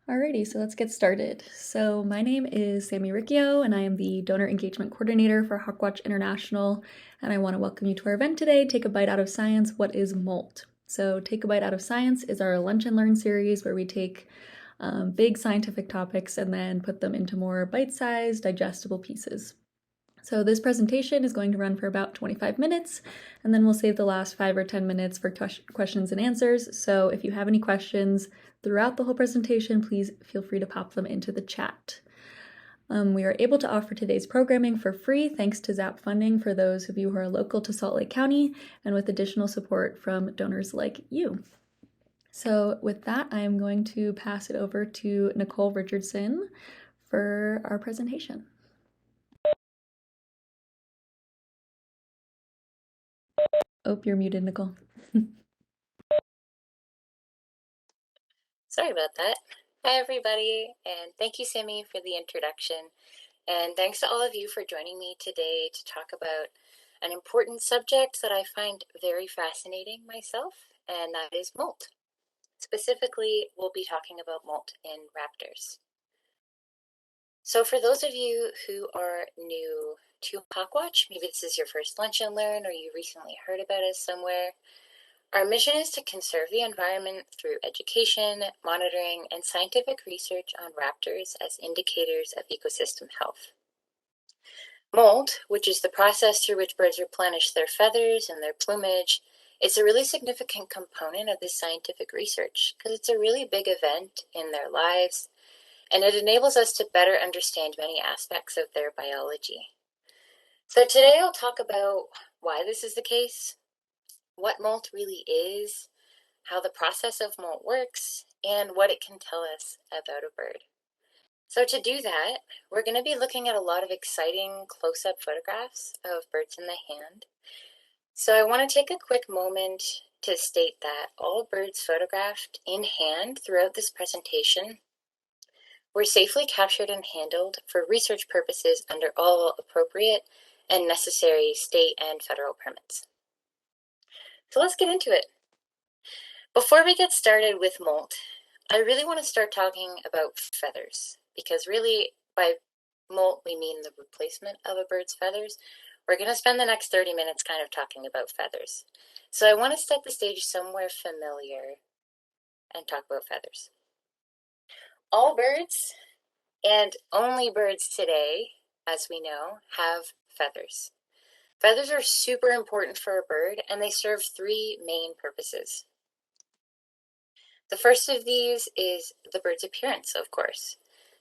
Alrighty, so let's get started. So my name is Sammy Riccio, and I am the Donor Engagement Coordinator for Hawkwatch International, and I want to welcome you to our event today, Take a Bite Out of Science, What is Molt? So Take a Bite Out of Science is our Lunch and Learn series where we take big scientific topics and then put them into more bite-sized, digestible pieces. So this presentation is going to run for about 25 minutes, and then we'll save the last 5 or 10 minutes for questions and answers. So if you have any questions throughout the whole presentation, please feel free to pop them into the chat. We are able to offer today's programming for free thanks to ZAP funding for those of you who are local to Salt Lake County and with additional support from donors like you. So with that, I am going to pass it over to Nicole Richardson for our presentation. Oh, you're muted, Nicole. Sorry about that. Hi, everybody, and thank you, Sammy, for the introduction. And thanks to all of you for joining me today to talk about an important subject that I find very fascinating myself, and that is molt. Specifically, we'll be talking about molt in raptors. So for those of you who are new to Hawkwatch, maybe this is your first lunch and learn or you recently heard about us somewhere, our mission is to conserve the environment through education, monitoring, and scientific research on raptors as indicators of ecosystem health. Molt, which is the process through which birds replenish their feathers and their plumage, is a really significant component of this scientific research because it's a really big event in their lives, and it enables us to better understand many aspects of their biology. So today I'll talk about why this is the case, what molt really is, how the process of molt works, and what it can tell us about a bird. So to do that, we're going to be looking at a lot of exciting close-up photographs of birds in the hand. So I want to take a quick moment to state that all birds photographed in hand throughout this presentation were safely captured and handled for research purposes under all appropriate and necessary state and federal permits. So let's get into it. Before we get started with molt, I really want to start talking about feathers, because really by molt we mean the replacement of a bird's feathers. We're going to spend the next 30 minutes kind of talking about feathers. So I want to set the stage somewhere familiar and talk about feathers. All birds, and only birds today, as we know, have feathers. Feathers are super important for a bird, and they serve three main purposes. The first of these is the bird's appearance, of course.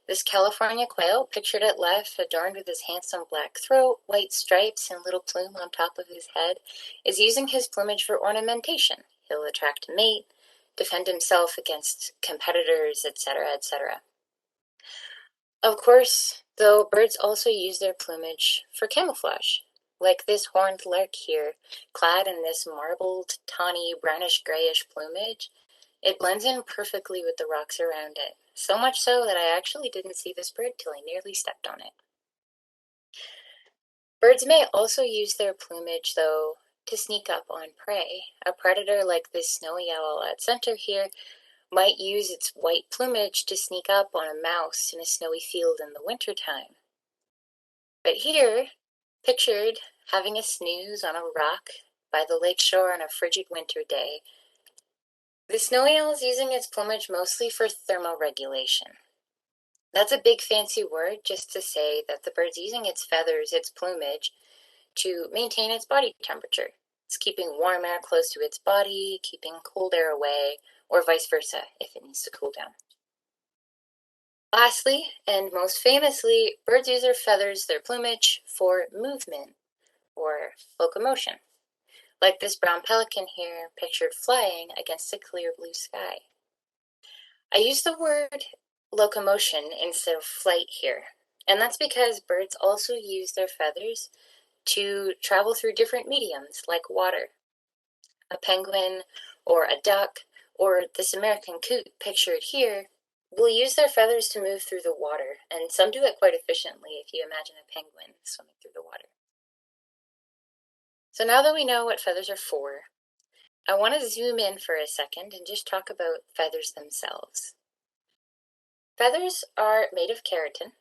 This California quail, pictured at left, adorned with his handsome black throat, white stripes, and little plume on top of his head, is using his plumage for ornamentation. He'll attract a mate, defend himself against competitors, etc., etc. Of course, though, birds also use their plumage for camouflage, like this horned lark here, clad in this marbled, tawny, brownish-grayish plumage. It blends in perfectly with the rocks around it, so much so that I actually didn't see this bird till I nearly stepped on it. Birds may also use their plumage, though, to sneak up on prey. A predator like this snowy owl at center here might use its white plumage to sneak up on a mouse in a snowy field in the wintertime. But here, pictured having a snooze on a rock by the lake shore on a frigid winter day, the snowy owl is using its plumage mostly for thermoregulation. That's a big fancy word just to say that the bird's using its feathers, its plumage, to maintain its body temperature. It's keeping warm air close to its body, keeping cold air away, or vice versa if it needs to cool down. Lastly, and most famously, birds use their feathers, their plumage, for movement or locomotion, like this brown pelican here, pictured flying against a clear blue sky. I use the word locomotion instead of flight here, and that's because birds also use their feathers to travel through different mediums, like water. A penguin or a duck, or this American coot pictured here, will use their feathers to move through the water, and some do it quite efficiently if you imagine a penguin swimming through the water. So now that we know what feathers are for, I want to zoom in for a second and just talk about feathers themselves. Feathers are made of keratin,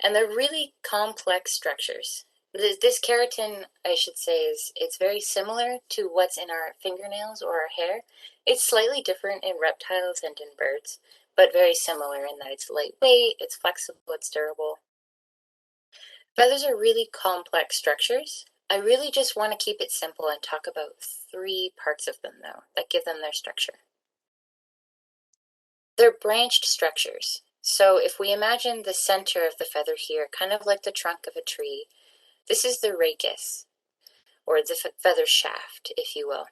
and they're really complex structures. This keratin, I should say, it's very similar to what's in our fingernails or our hair. It's slightly different in reptiles and in birds, but very similar in that it's lightweight, it's flexible, it's durable. Feathers are really complex structures. I really just want to keep it simple and talk about 3 parts of them, though, that give them their structure. They're branched structures. So if we imagine the center of the feather here, kind of like the trunk of a tree, this is the rachis, or the feather shaft, if you will.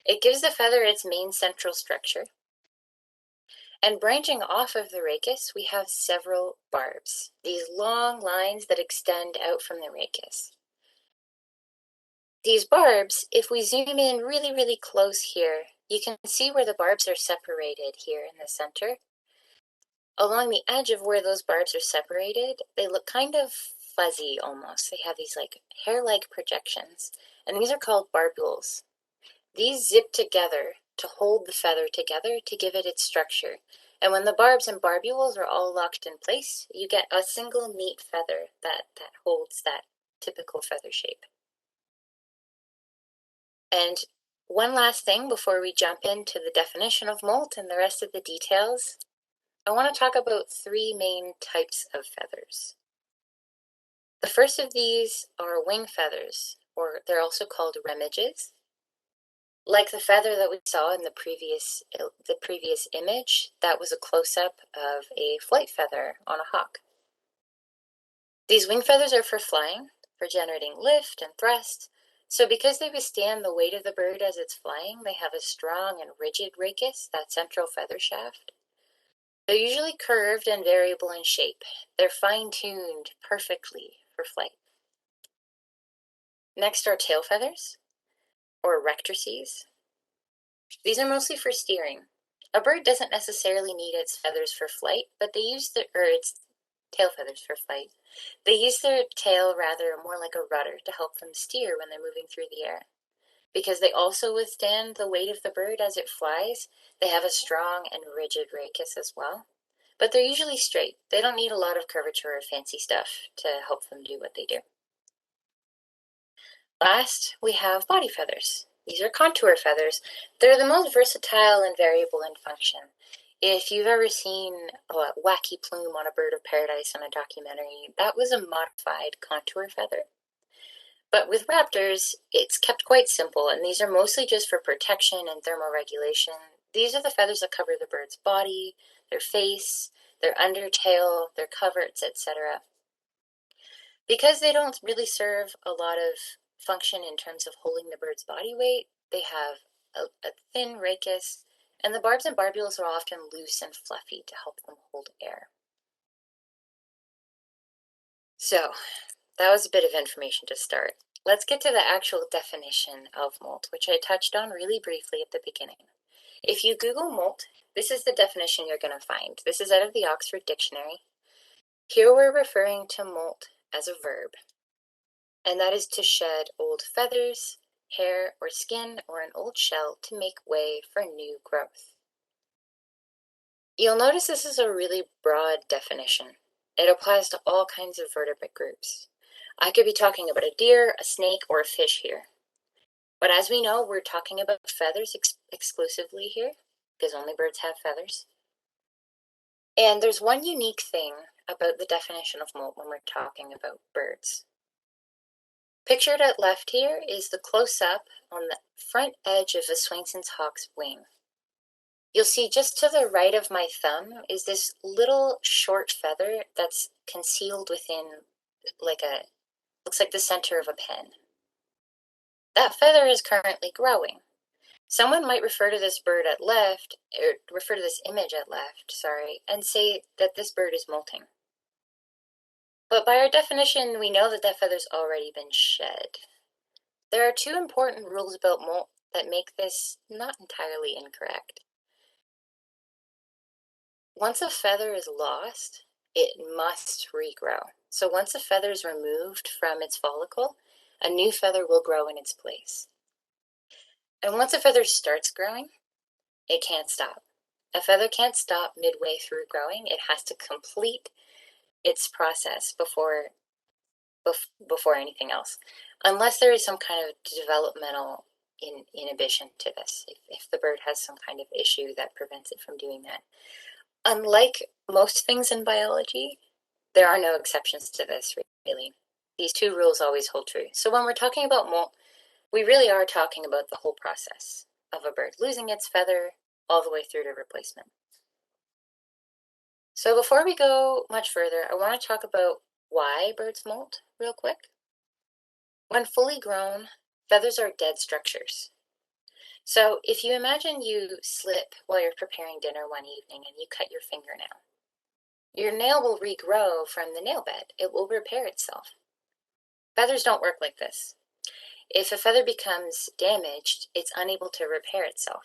It gives the feather its main central structure. And branching off of the rachis, we have several barbs, these long lines that extend out from the rachis. These barbs, if we zoom in really, really close here, you can see where the barbs are separated here in the center. Along the edge of where those barbs are separated, they look kind of fuzzy almost. They have these like hair-like projections, and these are called barbells. These zip together to hold the feather together to give it its structure. And when the barbs and barbules are all locked in place, you get a single neat feather that holds that typical feather shape. And one last thing before we jump into the definition of molt and the rest of the details, I want to talk about 3 main types of feathers. The first of these are wing feathers, or they're also called remiges. Like the feather that we saw in the previous image, that was a close-up of a flight feather on a hawk. These wing feathers are for flying, for generating lift and thrust. So because they withstand the weight of the bird as it's flying, they have a strong and rigid rachis, that central feather shaft. They're usually curved and variable in shape. They're fine-tuned perfectly for flight. Next are tail feathers, or rectrices. These are mostly for steering. A bird doesn't necessarily need its feathers for flight, but they use its tail feathers for flight. They use their tail rather more like a rudder to help them steer when they're moving through the air. Because they also withstand the weight of the bird as it flies, they have a strong and rigid rachis as well. But they're usually straight. They don't need a lot of curvature or fancy stuff to help them do what they do. Last, we have body feathers. These are contour feathers. They're the most versatile and variable in function. If you've ever seen a wacky plume on a bird of paradise on a documentary, that was a modified contour feather. But with raptors, it's kept quite simple, and these are mostly just for protection and thermoregulation. These are the feathers that cover the bird's body, their face, their undertail, their coverts, etc. Because they don't really serve a lot of function in terms of holding the bird's body weight, they have a thin rachis, and the barbs and barbules are often loose and fluffy to help them hold air. So, that was a bit of information to start. Let's get to the actual definition of molt, which I touched on really briefly at the beginning. If you Google molt, this is the definition you're going to find. This is out of the Oxford Dictionary. Here we're referring to molt as a verb, and that is to shed old feathers, hair, or skin, or an old shell to make way for new growth. You'll notice this is a really broad definition. It applies to all kinds of vertebrate groups. I could be talking about a deer, a snake, or a fish here. But as we know, we're talking about feathers exclusively here, because only birds have feathers. And there's one unique thing about the definition of molt when we're talking about birds. Pictured at left here is the close-up on the front edge of a Swainson's hawk's wing. You'll see just to the right of my thumb is this little short feather that's concealed within looks like the center of a pen. That feather is currently growing. Someone might refer to this bird at left, or refer to this image at left, and say that this bird is molting. But by our definition, we know that feather's already been shed. There are 2 important rules about molt that make this not entirely incorrect. Once a feather is lost, it must regrow. So once a feather is removed from its follicle, a new feather will grow in its place. And once a feather starts growing, it can't stop. A feather can't stop midway through growing. It has to complete its process before anything else, unless there is some kind of developmental inhibition to this, if the bird has some kind of issue that prevents it from doing that. Unlike most things in biology, there are no exceptions to this, really. These two rules always hold true. So when we're talking about molt, we really are talking about the whole process of a bird losing its feather all the way through to replacement. So before we go much further, I want to talk about why birds molt real quick. When fully grown, feathers are dead structures. So if you imagine you slip while you're preparing dinner one evening and you cut your fingernail, your nail will regrow from the nail bed. It will repair itself. Feathers don't work like this. If a feather becomes damaged, it's unable to repair itself.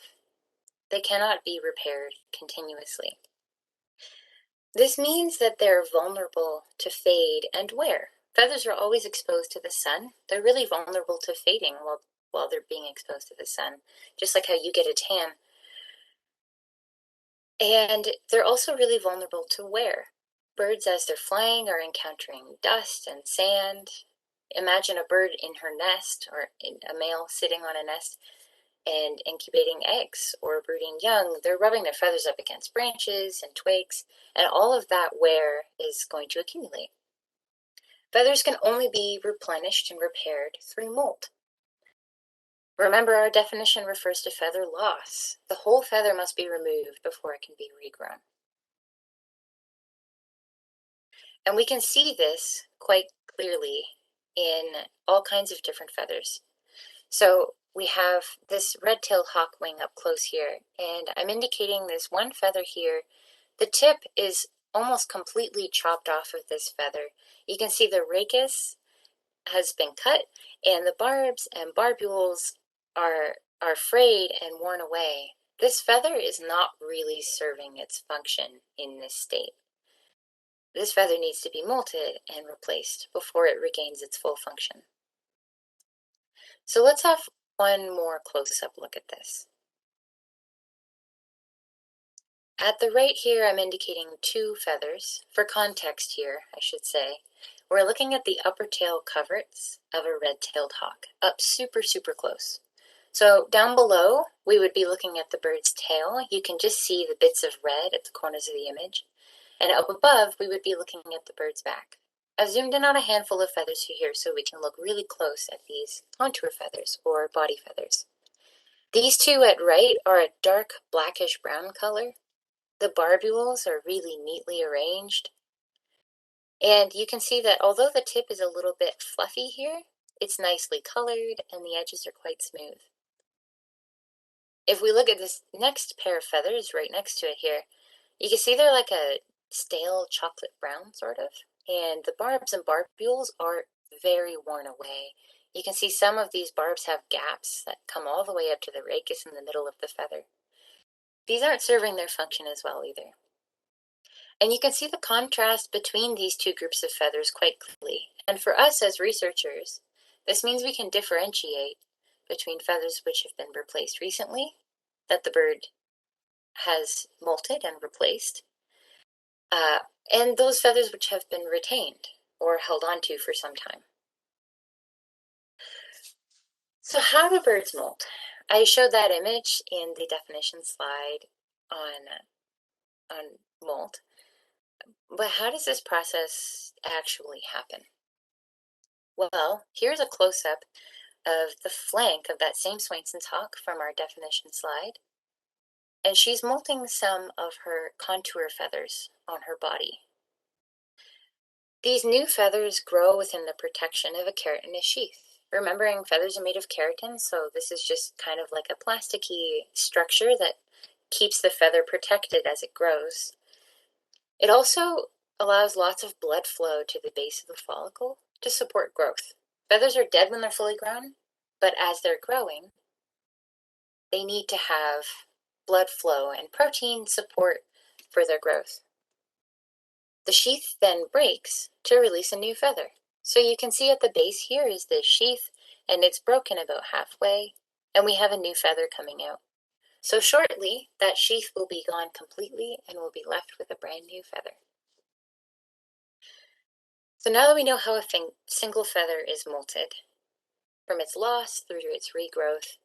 They cannot be repaired continuously. This means that they're vulnerable to fade and wear. Feathers are always exposed to the sun. They're really vulnerable to fading while they're being exposed to the sun, just like how you get a tan. And they're also really vulnerable to wear. Birds, as they're flying, are encountering dust and sand. Imagine a bird in her nest, or a male sitting on a nest and incubating eggs or brooding young. They're rubbing their feathers up against branches and twigs, and all of that wear is going to accumulate. Feathers can only be replenished and repaired through molt. Remember, our definition refers to feather loss. The whole feather must be removed before it can be regrown. And we can see this quite clearly in all kinds of different feathers. So we have this red-tailed hawk wing up close here, and I'm indicating this one feather here. The tip is almost completely chopped off of this feather. You can see the rachis has been cut, and the barbs and barbules are frayed and worn away. This feather is not really serving its function in this state. This feather needs to be molted and replaced before it regains its full function. So let's have one more close-up look at this. At the right here, I'm indicating two feathers. For context here, I should say, we're looking at the upper tail coverts of a red-tailed hawk, up super, super close. So down below, we would be looking at the bird's tail. You can just see the bits of red at the corners of the image. And up above, we would be looking at the bird's back. I've zoomed in on a handful of feathers here so we can look really close at these contour feathers or body feathers. These two at right are a dark blackish brown color. The barbules are really neatly arranged. And you can see that although the tip is a little bit fluffy here, it's nicely colored and the edges are quite smooth. If we look at this next pair of feathers right next to it here, you can see they're like a stale chocolate brown, sort of. And the barbs and barbules are very worn away. You can see some of these barbs have gaps that come all the way up to the rachis in the middle of the feather. These aren't serving their function as well either. And you can see the contrast between these two groups of feathers quite clearly. And for us as researchers, this means we can differentiate between feathers which have been replaced recently, that the bird has molted and replaced, and those feathers which have been retained or held onto for some time. So how do birds molt? I showed that image in the definition slide on molt, but how does this process actually happen? Well, here's a close-up of the flank of that same Swainson's hawk from our definition slide, and she's molting some of her contour feathers on her body. These new feathers grow within the protection of a keratinous sheath. Remembering feathers are made of keratin, so this is just kind of like a plasticky structure that keeps the feather protected as it grows. It also allows lots of blood flow to the base of the follicle to support growth. Feathers are dead when they're fully grown, but as they're growing, they need to have blood flow and protein support for their growth. The sheath then breaks to release a new feather. So you can see at the base here is the sheath, and it's broken about halfway, and we have a new feather coming out. So shortly, that sheath will be gone completely and we'll be left with a brand new feather. So now that we know how a single feather is molted, from its loss through to its regrowth,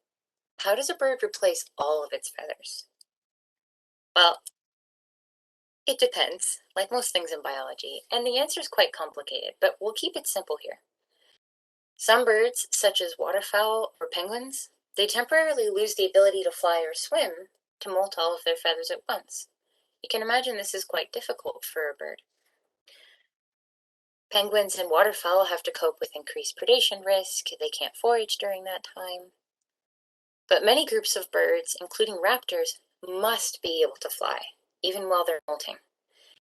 how does a bird replace all of its feathers? Well, it depends, like most things in biology, and the answer is quite complicated, but we'll keep it simple here. Some birds, such as waterfowl or penguins, they temporarily lose the ability to fly or swim to molt all of their feathers at once. You can imagine this is quite difficult for a bird. Penguins and waterfowl have to cope with increased predation risk. They can't forage during that time. But many groups of birds, including raptors, must be able to fly, even while they're molting.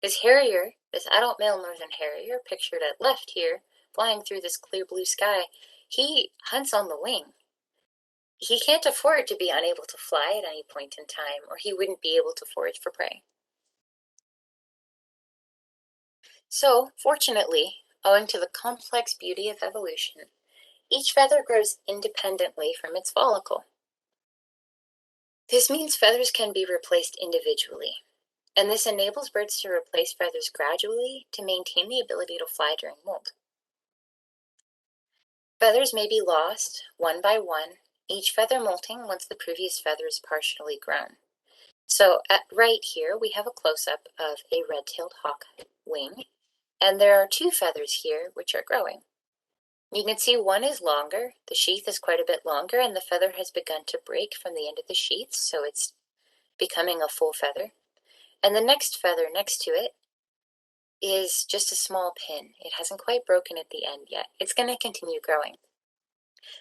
This harrier, this adult male northern harrier, pictured at left here, flying through this clear blue sky, he hunts on the wing. He can't afford to be unable to fly at any point in time, or he wouldn't be able to forage for prey. So, fortunately, owing to the complex beauty of evolution, each feather grows independently from its follicle. This means feathers can be replaced individually, and this enables birds to replace feathers gradually to maintain the ability to fly during molt. Feathers may be lost one by one, each feather molting once the previous feather is partially grown. So right here we have a close-up of a red-tailed hawk wing, and there are two feathers here which are growing. You can see one is longer, the sheath is quite a bit longer, and the feather has begun to break from the end of the sheath, so it's becoming a full feather. And the next feather next to it is just a small pin. It hasn't quite broken at the end yet. It's going to continue growing.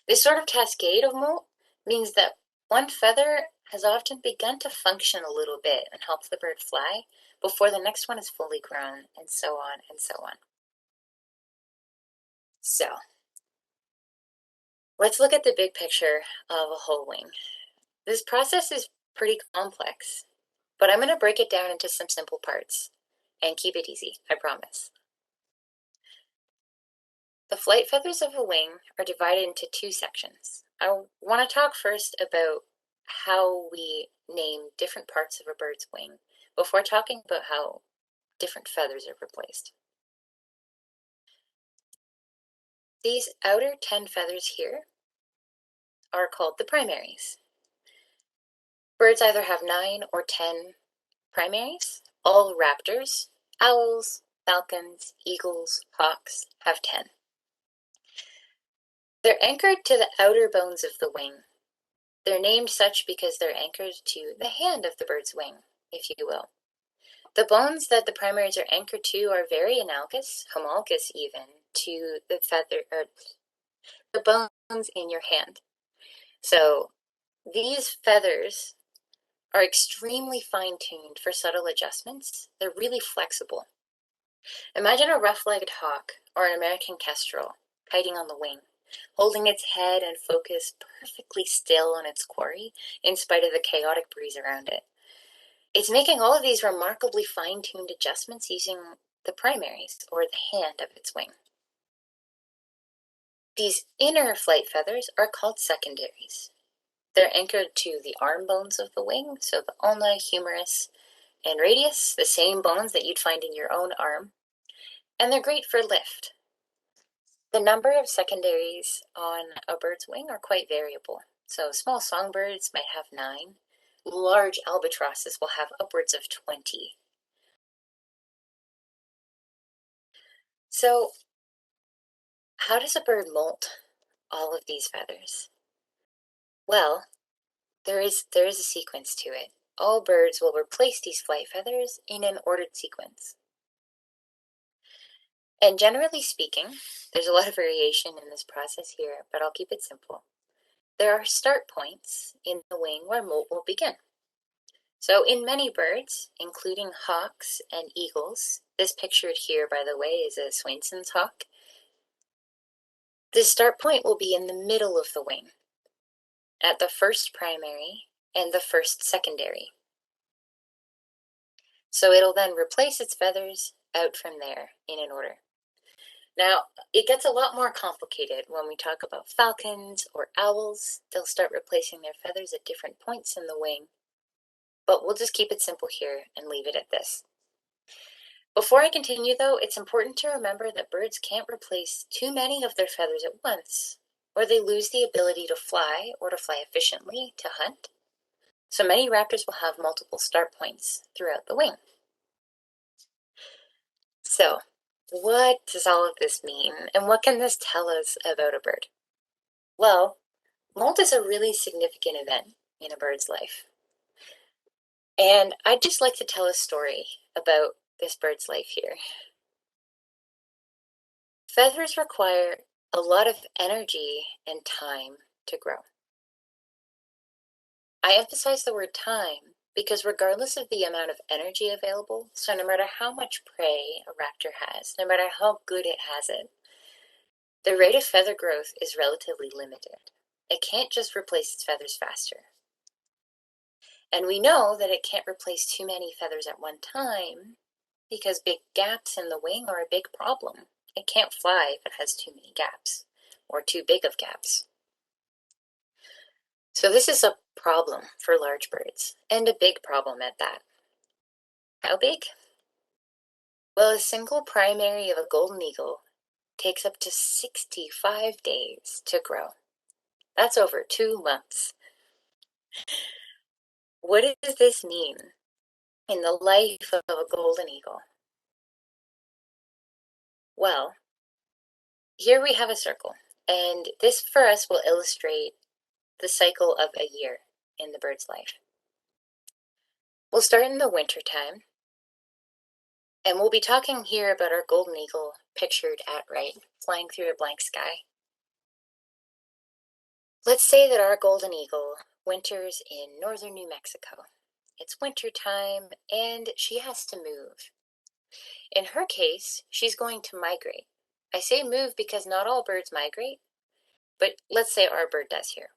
This sort of cascade of molt means that one feather has often begun to function a little bit and help the bird fly before the next one is fully grown, and so on and so on. So, let's look at the big picture of a whole wing. This process is pretty complex, but I'm going to break it down into some simple parts and keep it easy, I promise. The flight feathers of a wing are divided into two sections. I want to talk first about how we name different parts of a bird's wing before talking about how different feathers are replaced. These outer 10 feathers here are called the primaries. Birds either have 9 or 10 primaries. All raptors, owls, falcons, eagles, hawks have 10. They're anchored to the outer bones of the wing. They're named such because they're anchored to the hand of the bird's wing, if you will. The bones that the primaries are anchored to are very analogous, homologous even, to the feather or the bones in your hand. So these feathers are extremely fine-tuned for subtle adjustments. They're really flexible. Imagine a rough-legged hawk or an American kestrel hiding on the wing, holding its head and focus perfectly still on its quarry in spite of the chaotic breeze around it. It's making all of these remarkably fine-tuned adjustments using the primaries, or the hand of its wing. These inner flight feathers are called secondaries. They're anchored to the arm bones of the wing, so the ulna, humerus, and radius, the same bones that you'd find in your own arm, and they're great for lift. The number of secondaries on a bird's wing are quite variable. So small songbirds might have 9. Large albatrosses will have upwards of 20. So how does a bird molt all of these feathers? Well, there is a sequence to it. All birds will replace these flight feathers in an ordered sequence. And generally speaking, there's a lot of variation in this process here, but I'll keep it simple. There are start points in the wing where molt will begin. So in many birds, including hawks and eagles, this pictured here, by the way, is a Swainson's hawk. This start point will be in the middle of the wing, at the first primary and the first secondary. So it'll then replace its feathers out from there in an order. Now, it gets a lot more complicated when we talk about falcons or owls. They'll start replacing their feathers at different points in the wing, but we'll just keep it simple here and leave it at this. Before I continue, though, it's important to remember that birds can't replace too many of their feathers at once, or they lose the ability to fly or to fly efficiently to hunt. So many raptors will have multiple start points throughout the wing. So, what does all of this mean, and what can this tell us about a bird? Well, molt is a really significant event in a bird's life. And I'd just like to tell a story about this bird's life here. Feathers require a lot of energy and time to grow. I emphasize the word time because regardless of the amount of energy available, so no matter how much prey a raptor has, no matter how good it has it, the rate of feather growth is relatively limited. It can't just replace its feathers faster. And we know that it can't replace too many feathers at one time because big gaps in the wing are a big problem. It can't fly if it has too many gaps or too big of gaps. So this is a problem for large birds, and a big problem at that. How big? Well, a single primary of a golden eagle takes up to 65 days to grow. That's over 2 months. What does this mean in the life of a golden eagle? Well, here we have a circle, and this for us will illustrate the cycle of a year in the bird's life. We'll start in the winter time, and we'll be talking here about our golden eagle pictured at right, flying through a blank sky. Let's say that our golden eagle winters in northern New Mexico. It's winter time, and she has to move. In her case, she's going to migrate. I say move because not all birds migrate, but let's say our bird does here.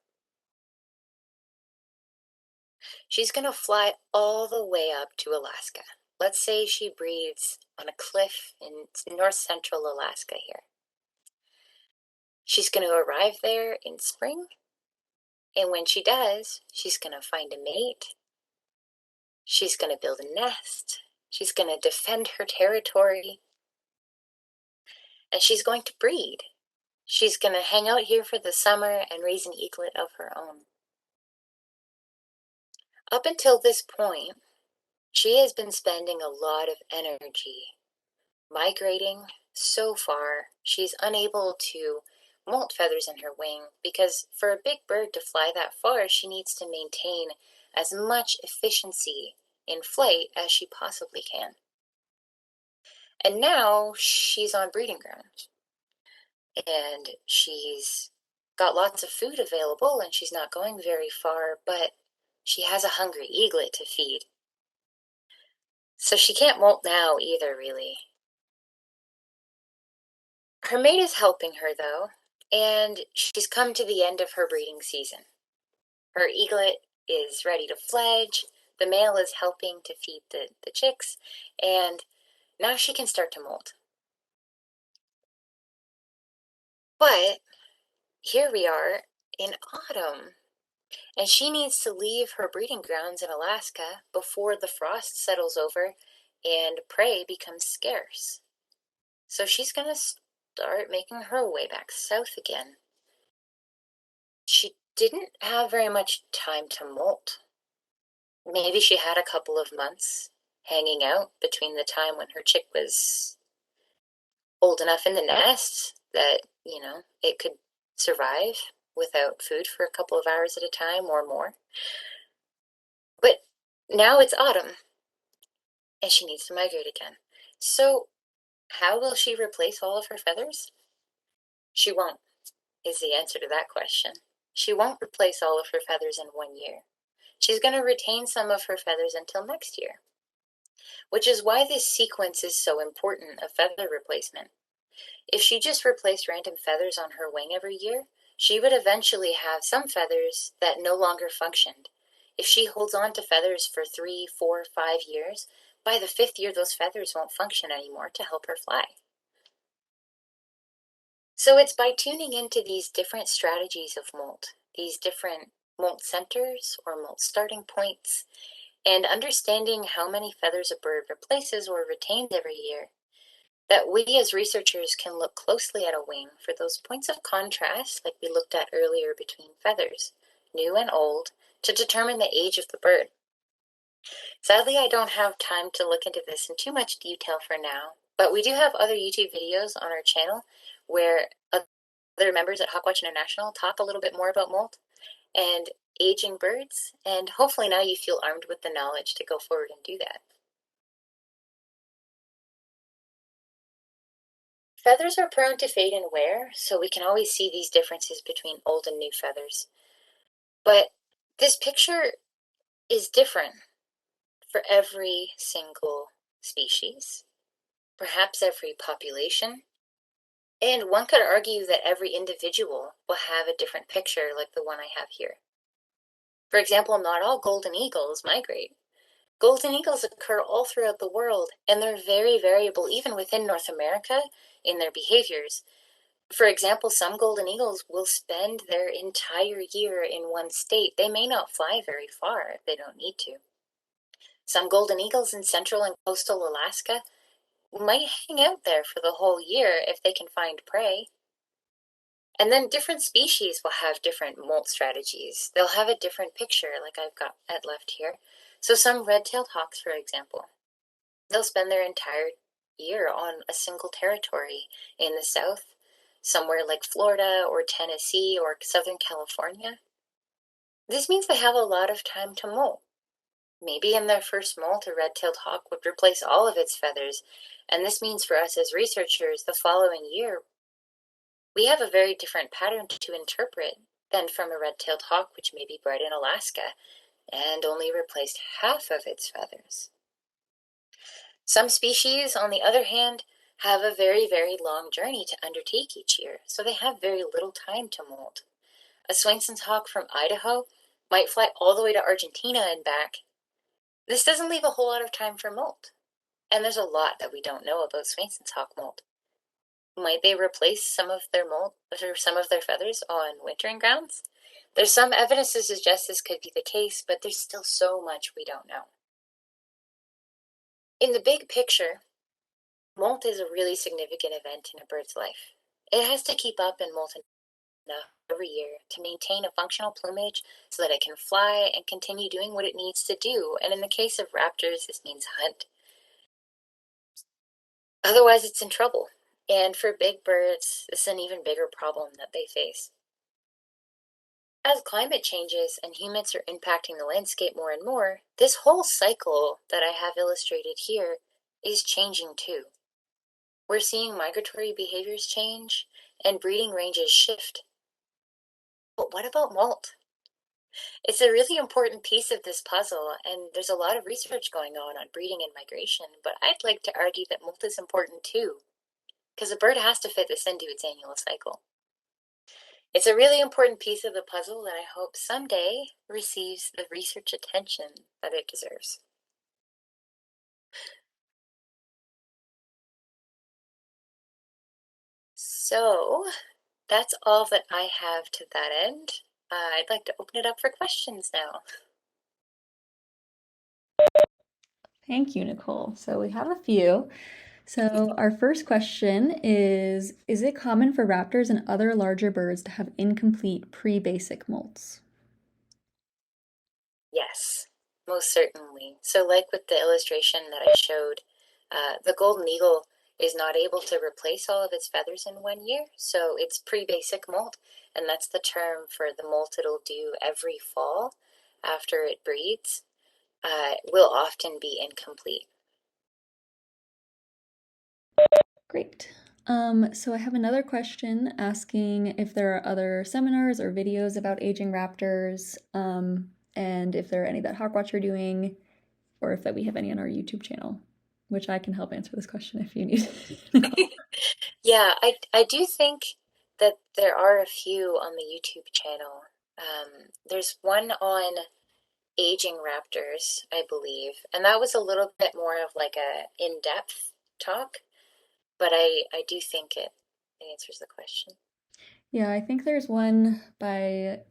She's going to fly all the way up to Alaska. Let's say she breeds on a cliff in north central Alaska here. She's going to arrive there in spring, and when she does, she's going to find a mate. She's going to build a nest. She's going to defend her territory, and she's going to breed. She's going to hang out here for the summer and raise an eaglet of her own. Up until this point, she has been spending a lot of energy migrating. So far, she's unable to molt feathers in her wing because for a big bird to fly that far, she needs to maintain as much efficiency in flight as she possibly can. And now she's on breeding grounds, and she's got lots of food available, and she's not going very far, but she has a hungry eaglet to feed. So she can't molt now either, really. Her mate is helping her, though, and she's come to the end of her breeding season. Her eaglet is ready to fledge, the male is helping to feed the chicks, and now she can start to molt. But here we are in autumn, and she needs to leave her breeding grounds in Alaska before the frost settles over and prey becomes scarce. So she's going to start making her way back south again. She didn't have very much time to molt. Maybe she had a couple of months hanging out between the time when her chick was old enough in the nest that, it could survive without food for a couple of hours at a time or more. But now it's autumn, and she needs to migrate again. So how will she replace all of her feathers? She won't, is the answer to that question. She won't replace all of her feathers in 1 year. She's going to retain some of her feathers until next year, which is why this sequence is so important of feather replacement. If she just replaced random feathers on her wing every year, she would eventually have some feathers that no longer functioned. If she holds on to feathers for 3, 4, 5 years, by the 5th year those feathers won't function anymore to help her fly. So it's by tuning into these different strategies of molt, these different molt centers or molt starting points, and understanding how many feathers a bird replaces or retains every year, that we as researchers can look closely at a wing for those points of contrast, like we looked at earlier between feathers, new and old, to determine the age of the bird. Sadly, I don't have time to look into this in too much detail for now, but we do have other YouTube videos on our channel where other members at Hawkwatch International talk a little bit more about molt and aging birds, and hopefully now you feel armed with the knowledge to go forward and do that. Feathers are prone to fade and wear, so we can always see these differences between old and new feathers. But this picture is different for every single species, perhaps every population, and one could argue that every individual will have a different picture like the one I have here. For example, not all golden eagles migrate. Golden eagles occur all throughout the world, and they're very variable even within North America in their behaviors. For example, some golden eagles will spend their entire year in one state. They may not fly very far if they don't need to. Some golden eagles in central and coastal Alaska might hang out there for the whole year if they can find prey. And then different species will have different molt strategies. They'll have a different picture, like I've got at left here. So some red-tailed hawks, for example, they'll spend their entire year on a single territory in the south, somewhere like Florida or Tennessee or Southern California. This means they have a lot of time to molt. Maybe in their first molt, a red-tailed hawk would replace all of its feathers, and this means for us as researchers, the following year, we have a very different pattern to interpret than from a red-tailed hawk, which may be bred in Alaska and only replaced half of its feathers. Some species, on the other hand, have a very, very long journey to undertake each year, so they have very little time to molt. A Swainson's hawk from Idaho might fly all the way to Argentina and back. This doesn't leave a whole lot of time for molt, and there's a lot that we don't know about Swainson's hawk molt. Might they replace some of their molt or some of their feathers on wintering grounds? There's some evidence to suggest this could be the case, but there's still so much we don't know. In the big picture, molt is a really significant event in a bird's life. It has to keep up and molt enough every year to maintain a functional plumage so that it can fly and continue doing what it needs to do. And in the case of raptors, this means hunt. Otherwise, it's in trouble. And for big birds, this is an even bigger problem that they face. As climate changes and humans are impacting the landscape more and more, this whole cycle that I have illustrated here is changing too. We're seeing migratory behaviors change and breeding ranges shift. But what about molt? It's a really important piece of this puzzle, and there's a lot of research going on breeding and migration, but I'd like to argue that molt is important too, because a bird has to fit this into its annual cycle. It's a really important piece of the puzzle that I hope someday receives the research attention that it deserves. So that's all that I have to that end. I'd like to open it up for questions now. Thank you, Nicole. So we have a few. So our first question is it common for raptors and other larger birds to have incomplete pre-basic molts? Yes, most certainly. So like with the illustration that I showed, the golden eagle is not able to replace all of its feathers in one year, so it's pre-basic molt, and that's the term for the molt it'll do every fall after it breeds, will often be incomplete. Great. So I have another question asking if there are other seminars or videos about aging raptors, and if there are any that Hawkwatch are doing, or if that we have any on our YouTube channel, which I can help answer this question if you need. Yeah, I do think that there are a few on the YouTube channel. There's one on aging raptors, I believe, and that was a little bit more of like a in-depth talk, but I do think answers the question. Yeah, I think there's one by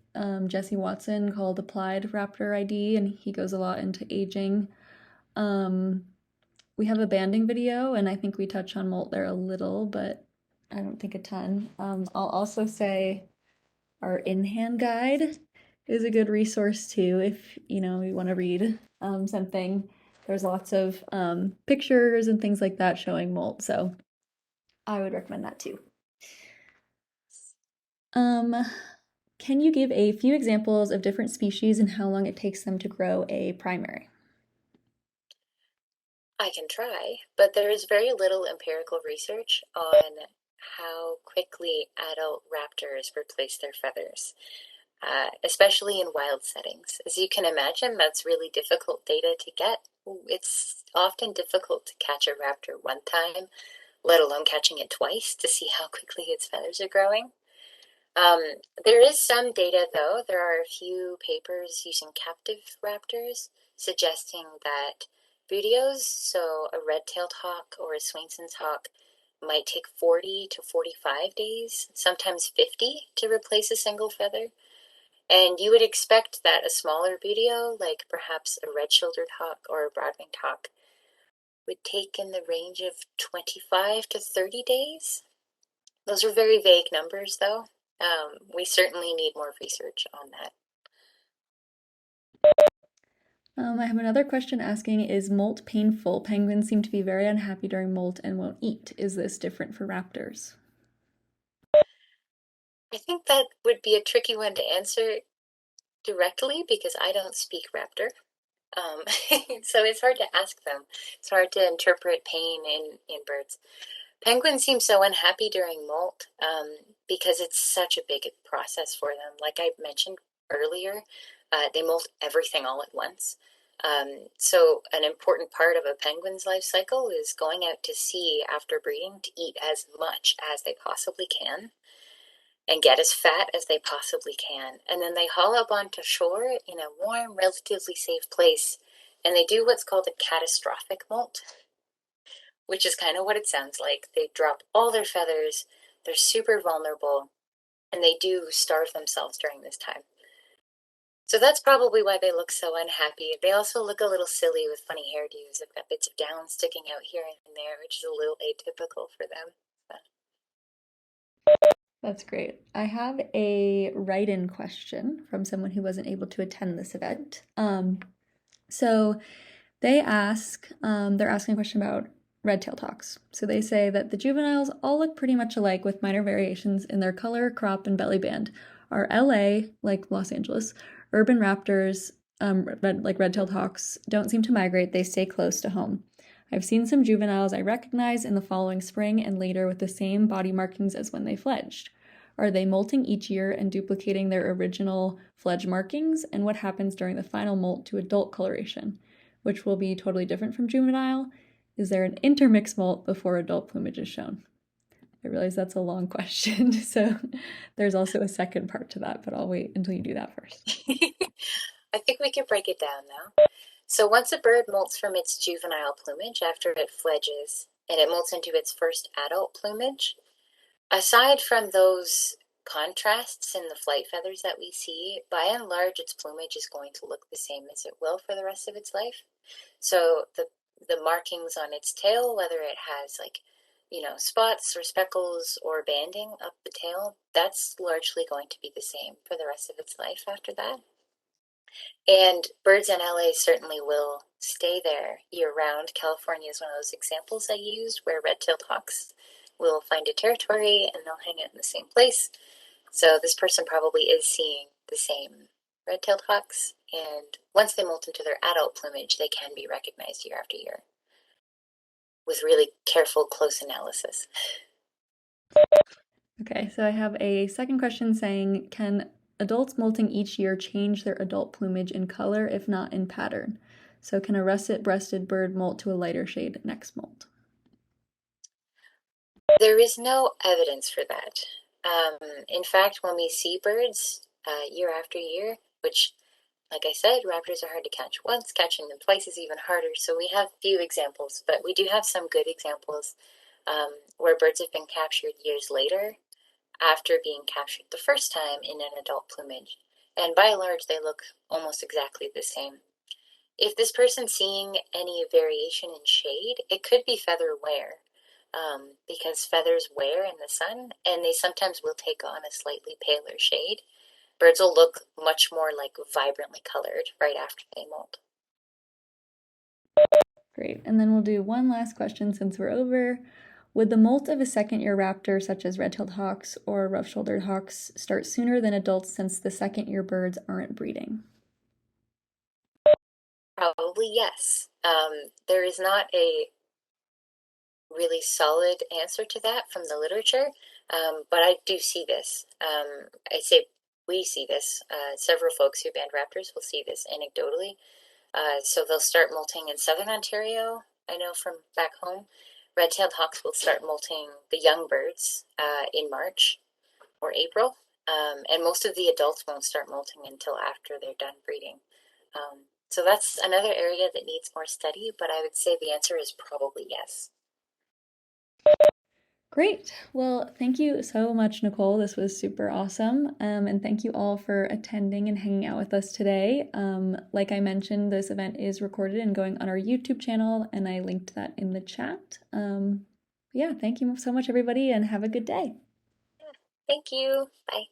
Jesse Watson called Applied Raptor ID, and he goes a lot into aging. Um, we have a banding video, and I think we touch on molt there a little, but I don't think a ton. I'll also say our in-hand guide is a good resource too if you want to read something. There's lots of pictures and things like that showing molt, so I would recommend that too. Um, can you give a few examples of different species and how long it takes them to grow a primary? I can try, but there is very little empirical research on how quickly adult raptors replace their feathers, especially in wild settings. As you can imagine, that's really difficult data to get. It's often difficult to catch a raptor one time, let alone catching it twice to see how quickly its feathers are growing. There is some data, though. There are a few papers using captive raptors suggesting that budeos, so a red-tailed hawk or a Swainson's hawk, might take 40 to 45 days, sometimes 50, to replace a single feather. And you would expect that a smaller buteo, like perhaps a red-shouldered hawk or a broad-winged hawk, would take in the range of 25 to 30 days. Those are very vague numbers, though. We certainly need more research on that. I have another question asking, is molt painful? Penguins seem to be very unhappy during molt and won't eat. Is this different for raptors? I think that would be a tricky one to answer directly because I don't speak Raptor. So it's hard to ask them. It's hard to interpret pain in birds. Penguins seem so unhappy during molt because it's such a big process for them. Like I mentioned earlier, they molt everything all at once. So an important part of a penguin's life cycle is going out to sea after breeding to eat as much as they possibly can and get as fat as they possibly can. And then they haul up onto shore in a warm, relatively safe place, and they do what's called a catastrophic molt, which is kind of what it sounds like. They drop all their feathers, they're super vulnerable, and they do starve themselves during this time. So that's probably why they look so unhappy. They also look a little silly with funny hairdos. They've got bits of down sticking out here and there, which is a little atypical for them. That's great. I have a write-in question from someone who wasn't able to attend this event. So they're asking a question about red-tailed hawks. So they say that the juveniles all look pretty much alike with minor variations in their color, crop, and belly band. Are LA, like Los Angeles, urban raptors, like red-tailed hawks, don't seem to migrate, they stay close to home. I've seen some juveniles I recognize in the following spring and later with the same body markings as when they fledged. Are they molting each year and duplicating their original fledge markings? And what happens during the final molt to adult coloration, which will be totally different from juvenile? Is there an intermix molt before adult plumage is shown? I realize that's a long question, so there's also a second part to that, but I'll wait until you do that first. I think we can break it down now. So once a bird molts from its juvenile plumage after it fledges and it molts into its first adult plumage, aside from those contrasts in the flight feathers that we see, by and large its plumage is going to look the same as it will for the rest of its life. So the markings on its tail, whether it has spots or speckles or banding up the tail, that's largely going to be the same for the rest of its life after that. And birds in LA certainly will stay there year round. California is one of those examples I used where red-tailed hawks will find a territory and they'll hang out in the same place. So this person probably is seeing the same red-tailed hawks, and once they molt into their adult plumage, they can be recognized year after year with really careful, close analysis. Okay, so I have a second question saying, can adults molting each year change their adult plumage in color, if not in pattern? So can a russet-breasted bird molt to a lighter shade next molt? There is no evidence for that. In fact, when we see birds year after year, which, like I said, raptors are hard to catch once, catching them twice is even harder. So we have few examples, but we do have some good examples where birds have been captured years later after being captured the first time in an adult plumage. And by and large, they look almost exactly the same. If this person's seeing any variation in shade, it could be feather wear, because feathers wear in the sun and they sometimes will take on a slightly paler shade. Birds will look much more like vibrantly colored right after they molt. Great. And then we'll do one last question since we're over. Would the molt of a second-year raptor, such as red-tailed hawks or rough-shouldered hawks, start sooner than adults since the second-year birds aren't breeding? Probably yes. There is not a really solid answer to that from the literature, but I do see this. I say we see this. Several folks who band raptors will see this anecdotally. So they'll start molting in southern Ontario. I know from back home. Red-tailed hawks will start molting the young birds in March or April, and most of the adults won't start molting until after they're done breeding. So that's another area that needs more study, but I would say the answer is probably yes. Great. Well, thank you so much, Nicole. This was super awesome. And thank you all for attending and hanging out with us today. Like I mentioned, this event is recorded and going on our YouTube channel, and I linked that in the chat. Yeah, thank you so much, everybody, and have a good day. Thank you. Bye.